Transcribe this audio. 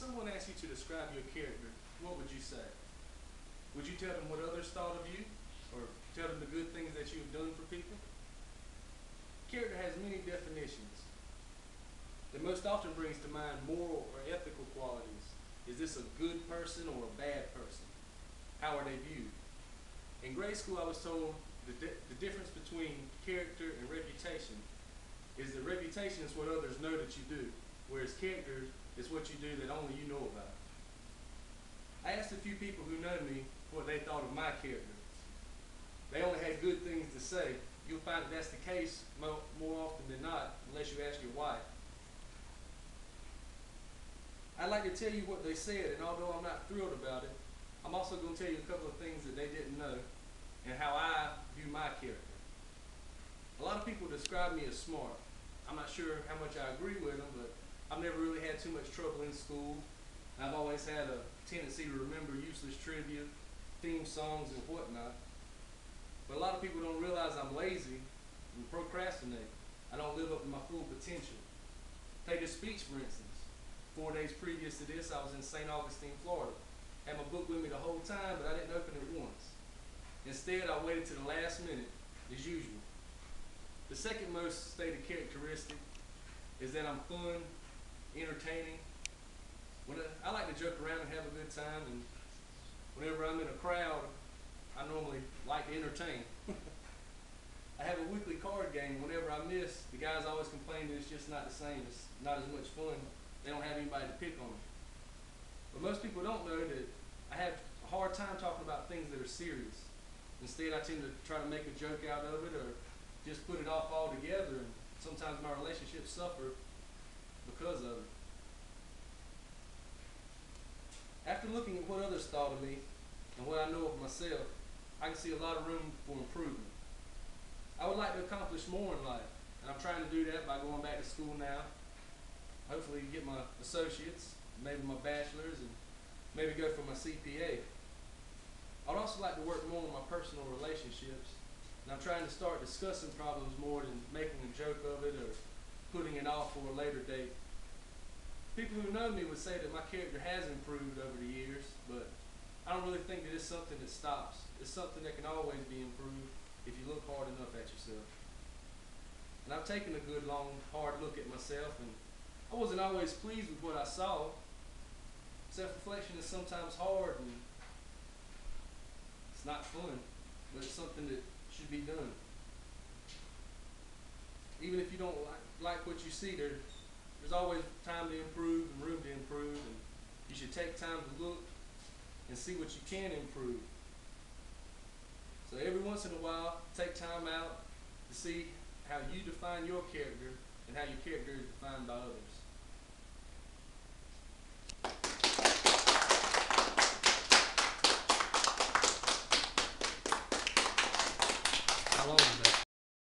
someone asked you to describe your character, what would you say? Would you tell them what others thought of you? Or tell them the good things that you've done for people? Character has many definitions. That most often brings to mind moral or ethical qualities. Is this a good person or a bad person? How are they viewed? In grade school, I was told the difference between character and reputation is that reputation is what others know that you do, whereas character is what you do that only you know about. I asked a few people who know me what they thought of my character. They only had good things to say. You'll find that that's the case more often than not, unless you ask your wife. I'd like to tell you what they said, and although I'm not thrilled about it, I'm also going to tell you a couple of things that they didn't know and how I view my character. A lot of people describe me as smart. I'm not sure how much I agree with them, but I've never really had too much trouble in school. I've always had a tendency to remember useless trivia, theme songs, and whatnot. But a lot of people don't realize I'm lazy and procrastinate. I don't live up to my full potential. Take a speech, for instance. 4 days previous to this, I was in St. Augustine, Florida. Had my book with me the whole time, but I didn't open it once. Instead, I waited to the last minute, as usual. The second most stated characteristic is that I'm fun, entertaining. I like to joke around and have a good time, and whenever I'm in a crowd, I normally like to entertain. I have a weekly card game. Whenever I miss, the guys always complain that it's just not the same. It's not as much fun. They don't have anybody to pick on. But most people don't know that I have a hard time talking about things that are serious. Instead, I tend to try to make a joke out of it or just put it off altogether, and sometimes my relationships suffer because of it. After looking at what others thought of me and what I know of myself, I can see a lot of room for improvement. I would like to accomplish more in life, and I'm trying to do that by going back to school now. Hopefully get my associates, maybe my bachelor's, and maybe go for my CPA. I'd also like to work more on my personal relationships, and I'm trying to start discussing problems more than making a joke of it or putting it off for a later date. People who know me would say that my character has improved over the years, but I don't really think that it's something that stops. It's something that can always be improved if you look hard enough at yourself. And I've taken a good, long, hard look at myself, and I wasn't always pleased with what I saw. Self-reflection is sometimes hard, and it's not fun, but it's something that should be done. Even if you don't like what you see, there's always time to improve and room to improve, and you should take time to look and see what you can improve. So every once in a while, take time out to see how you define your character and how your character is defined by others.